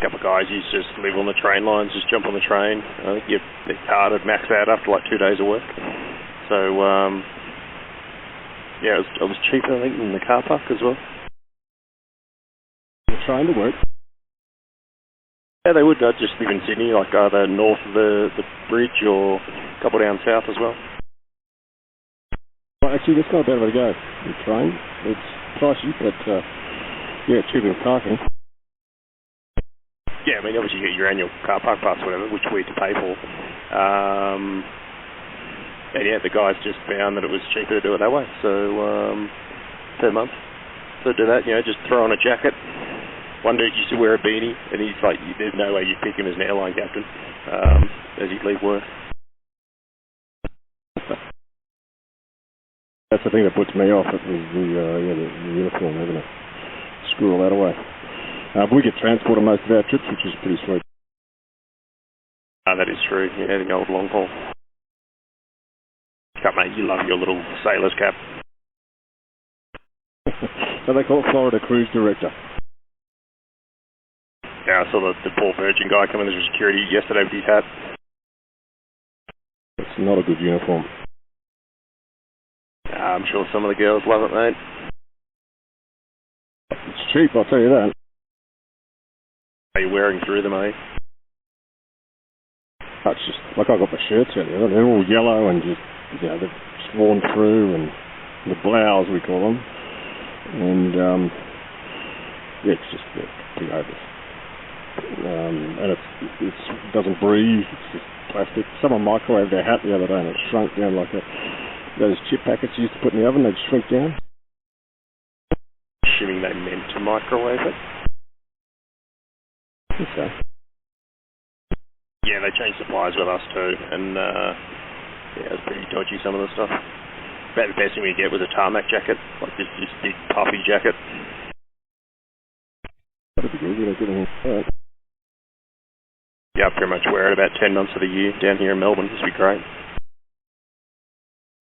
A couple of guys used to just live on the train lines, just jump on the train. I think their card would max out after like 2 days of work. So, yeah, it was cheaper, I think, than the car park as well. The train to work? Yeah, they would. I'd just live in Sydney, like either north of the bridge or a couple down south as well. Well, actually, that's not a bad way to go. The train, it's pricey, but yeah, cheaper than parking. Yeah, I mean, obviously you get your annual car park pass or whatever, which we had to pay for. And yeah, the guys just found that it was cheaper to do it that way, so per month. So do that, just throw on a jacket. One dude used to wear a beanie, and he's like, there's no way you'd pick him as an airline captain as he'd leave work. That's the thing that puts me off. It was the uniform, having to screw all that away. We get transport on most of our trips, which is pretty sweet. That is true. Yeah, the old long haul. Cap, mate, you love your little sailor's cap. So they call it Florida Cruise Director. Yeah, I saw the poor Virgin guy come in as security yesterday with his hat. It's not a good uniform. I'm sure some of the girls love it, mate. It's cheap, I'll tell you that. Are you wearing through them, eh? That's just, like I got my shirts out there, they're all yellow and just, they've worn through, and the blouse, we call them. And, yeah, it's just pretty hopeless. And it doesn't breathe, it's just plastic. Someone microwaved their hat the other day and it shrunk down like those chip packets you used to put in the oven, they'd shrink down. Assuming they meant to microwave it? I think so. Yeah, they changed suppliers with us too, and yeah, it was pretty dodgy, some of the stuff. About the best thing we get was a tarmac jacket, like this big puffy jacket. That'd be good, we don't get anything like that. Yeah, I pretty much wear it about 10 months of the year down here in Melbourne. This would be great.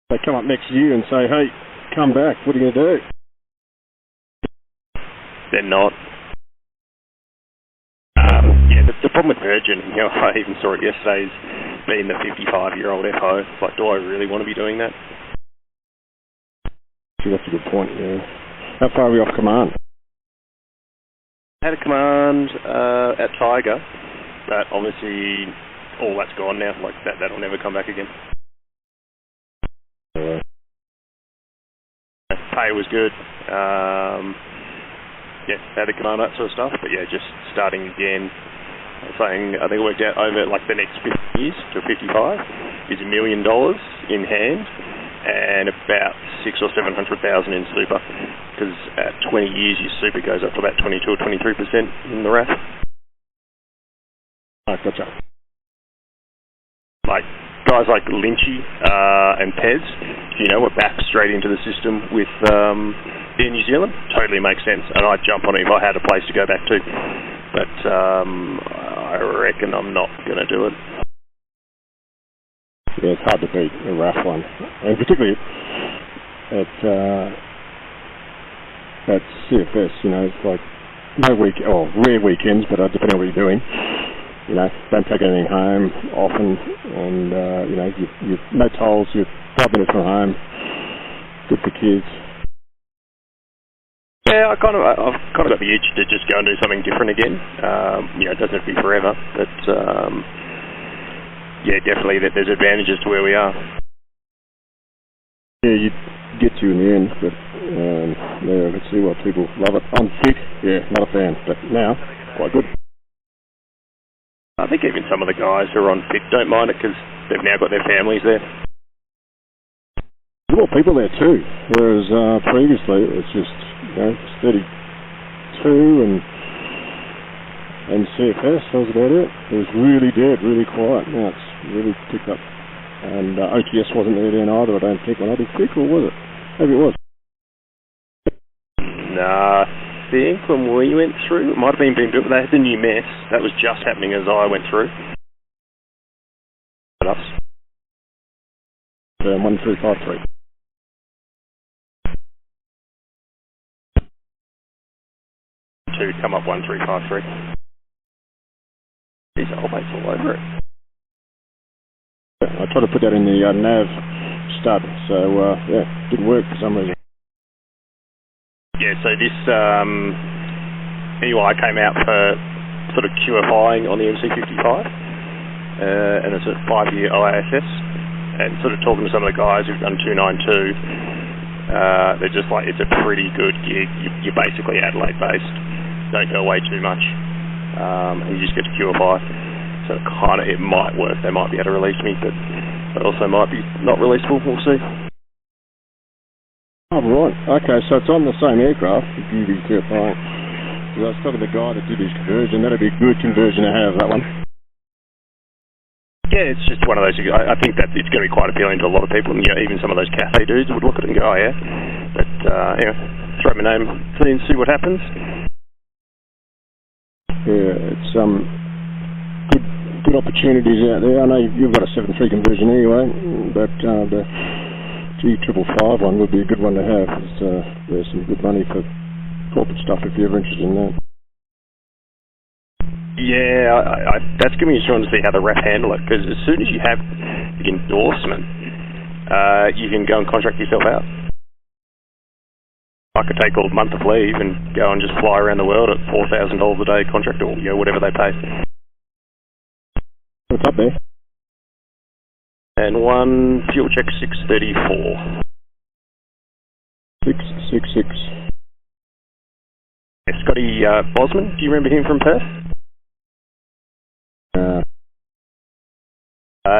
They come up next year and say, hey, come back, what are you going to do? They're not. Yeah, the problem with Virgin, I even saw it yesterday, is being the 55-year-old FO. Like, do I really want to be doing that? See, that's a good point, yeah. How far are we off command? I had a command at Tiger, but obviously all that's gone now. Like, that'll never come back again. Pay was good. Yeah, had a command, that sort of stuff. But yeah, just starting again. Saying I think it worked out over like the next 50 years to 55 is $1 million in hand and about 600,000 or 700,000 in super. Because at 20 years your super goes up to about 22 or 23% in the RAAF. Gotcha. Like guys like Lynchy and Pez, were back straight into the system with Air New Zealand. Totally makes sense, and I'd jump on it if I had a place to go back to. But I reckon I'm not going to do it. Yeah, it's hard to beat a RAAF one, and particularly at CFS. It's like rare weekends, but depending on what you're doing. Don't take anything home often, and you no tolls, you're 5 minutes from home. Good for kids. Yeah, I've kind of got the itch to just go and do something different again. It doesn't have to be forever, but yeah, definitely that there's advantages to where we are. Yeah, you get you in the end, but yeah, I can see why people love it. I'm fit, yeah, not a fan, but now quite good. I think even some of the guys who are on fit don't mind it because they've now got their families there. There's more people there too, whereas previously it was just 32 and CFS, that was about it. It was really dead, really quiet. Now it's really picked up. And OTS wasn't there then either, I don't think. When I did think, or was it? Maybe it was. Nah, I think when we went through, it might have been being built, but they had the new mess. That was just happening as I went through. 1353. To come up 1353. These old mates all over it. I tried to put that in the nav stud, so yeah, didn't work for some reason. Yeah, so this EY came out for sort of QFIing on the MC-55, and it's a 5-year OASS, and sort of talking to some of the guys who've done 292, they're just like, it's a pretty good gig. You're basically Adelaide based, don't go away too much, and you just get to QFI. So kind of, it might work. They might be able to release me, but also might be not releasable. We'll see. Oh, right. Okay, so it's on the same aircraft, the QV-QFI. I was talking to the guy that did his conversion. That'd be a good conversion to have, that one. Yeah, it's just one of those. I think that it's going to be quite appealing to a lot of people, and even some of those cafe dudes would look at it and go, "Oh yeah." But throw my name and see what happens. Yeah, it's good opportunities out there. I know you've got a 7.3 conversion anyway, but the G555 one would be a good one to have. There's some good money for corporate stuff if you're ever interested in that. Yeah, that's going to be interesting to see how the RAAF handle it, because as soon as you have the endorsement, you can go and contract yourself out. I could take a month of leave and go and just fly around the world at $4,000 a day contract, or whatever they pay. What's up there? And one fuel check 634. 666. Scotty Bosman, do you remember him from Perth?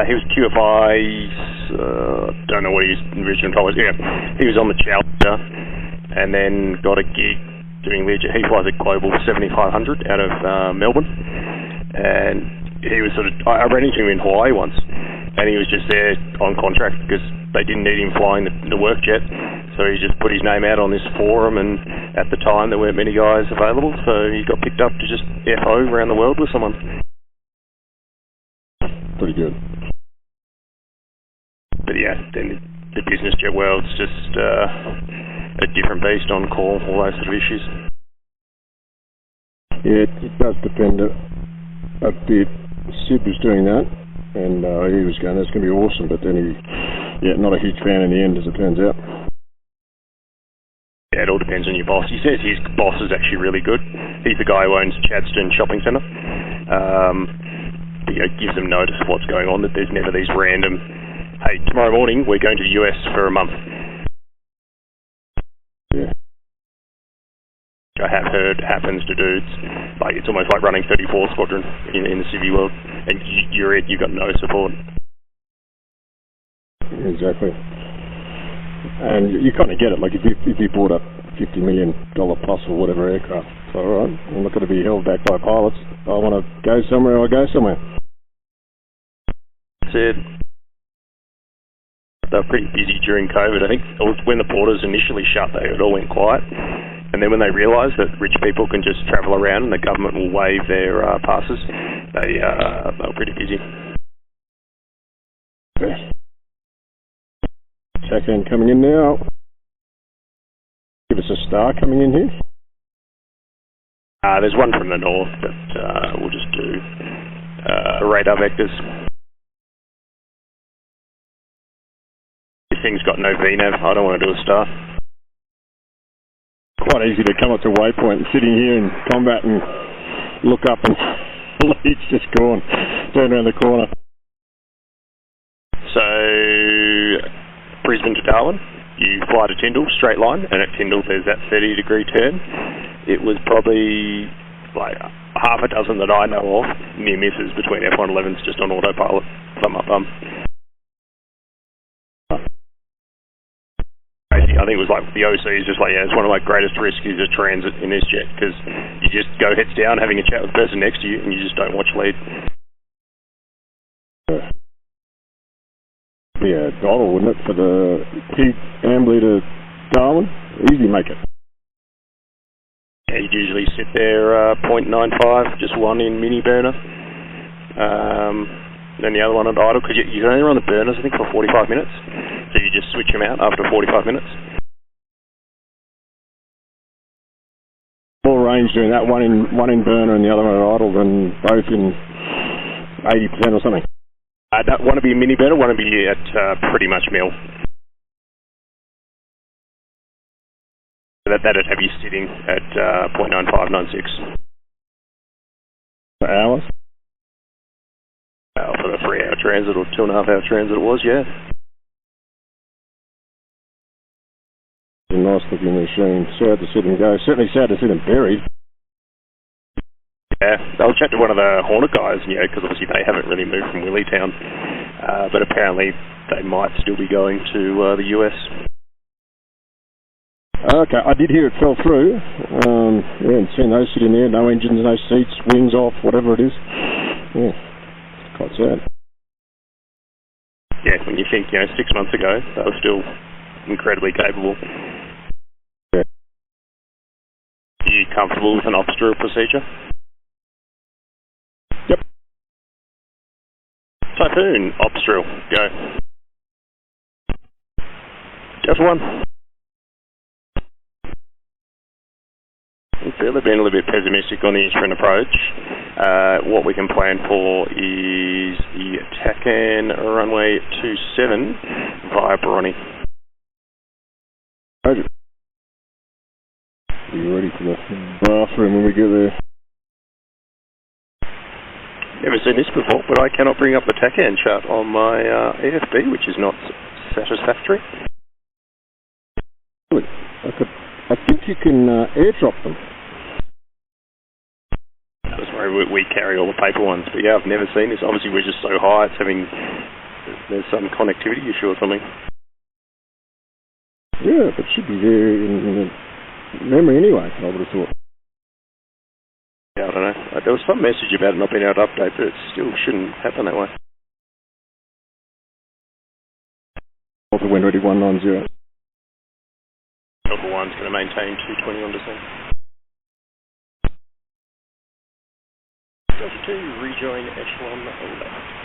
He was QFI, don't know what his original title was. Yeah, he was on the Challenger and then got a gig doing Learjet. He flies a Global 7500 out of Melbourne, and he was I ran into him in Hawaii once, and he was just there on contract because they didn't need him flying the work jet, so he just put his name out on this forum, and at the time there weren't many guys available, so he got picked up to just FO around the world with someone. Pretty good. But yeah, then the business jet world's just a different beast on call, all those sort of issues. Yeah, it does depend a bit. Sid was doing that, and he was going, that's going to be awesome, but then not a huge fan in the end, as it turns out. Yeah, it all depends on your boss. He says his boss is actually really good. He's the guy who owns Chadstone Shopping Centre. Gives them notice of what's going on, that there's never these random, hey, tomorrow morning we're going to the US for a month. Yeah. I have heard happens to dudes. Like, it's almost like running 34 Squadron in the civvy world, and you've got no support. Exactly. And you kind of get it. Like, if you bought a $50 million plus or whatever aircraft, it's all right, I'm not going to be held back by pilots. I want to go somewhere, I'll go somewhere. Said they were pretty busy during COVID. I think when the borders initially shut, it all went quiet, and then when they realised that rich people can just travel around and the government will waive their passes, they were pretty busy. Okay. Second coming in now. Give us a star coming in here. There's one from the north, but we'll just do radar vectors. This thing's got no VNAV. I don't want to do a star. Quite easy to come up to waypoint and sitting here in combat and look up and the lead's just gone. Turn around the corner. So, Brisbane to Darwin, you fly to Tindal, straight line, and at Tindal there's that 30-degree turn. It was probably like half a dozen that I know of near misses between F111s just on autopilot, thumb up thumb. I think it was like the OC is just like, yeah, it's one of my greatest risks is a transit in this jet, because you just go heads down having a chat with the person next to you and you just don't watch lead. Yeah, $1, wouldn't it, for the Amberley to Darwin? Easy make it. Yeah, you'd usually sit there 0.95, just one in mini burner, then the other one on idle, because you can only run the burners, I think, for 45 minutes, so you just switch them out after 45 minutes. More range doing that, one in burner and the other one at idle than both in 80% or something. I don't want to be a mini bird, I want to be at pretty much mil. That'd have you sitting at 0.9596. For hours? For the 3-hour transit or 2.5-hour transit it was, yeah. A nice looking machine. Sad to sit and go. Certainly sad to sit and buried. Yeah, I'll chat to one of the Hornet guys, you know, because obviously they haven't really moved from Willietown, but apparently they might still be going to the US. Okay, I did hear it fell through. Yeah, and seeing those sitting there, no engines, no seats, wings off, whatever it is. Yeah, it's quite sad. Yeah, when you think, you know, 6 months ago, they were still incredibly capable. Yeah. Are you comfortable with an ops drill procedure? Yep. Typhoon, ops drill, go. Just one. I feel they've been a little bit pessimistic on the instrument approach. What we can plan for is the TACAN runway 27 via Bronny. Roger. Are you ready for the bathroom when we get there? Never seen this before, but I cannot bring up the TACAN chart on my AFB, which is not satisfactory. Good. I think you can airdrop them. That's where we carry all the paper ones, but yeah, I've never seen this. Obviously, we're just so high, it's there's some connectivity issue or something. Yeah, but it should be there in the memory anyway, I would have thought. Yeah, I don't know. There was some message about it not being able to update, but it still shouldn't happen that way. Also, wind ready 190. Delta 1's going to maintain 220 on descent. Delta 2, rejoin echelon left.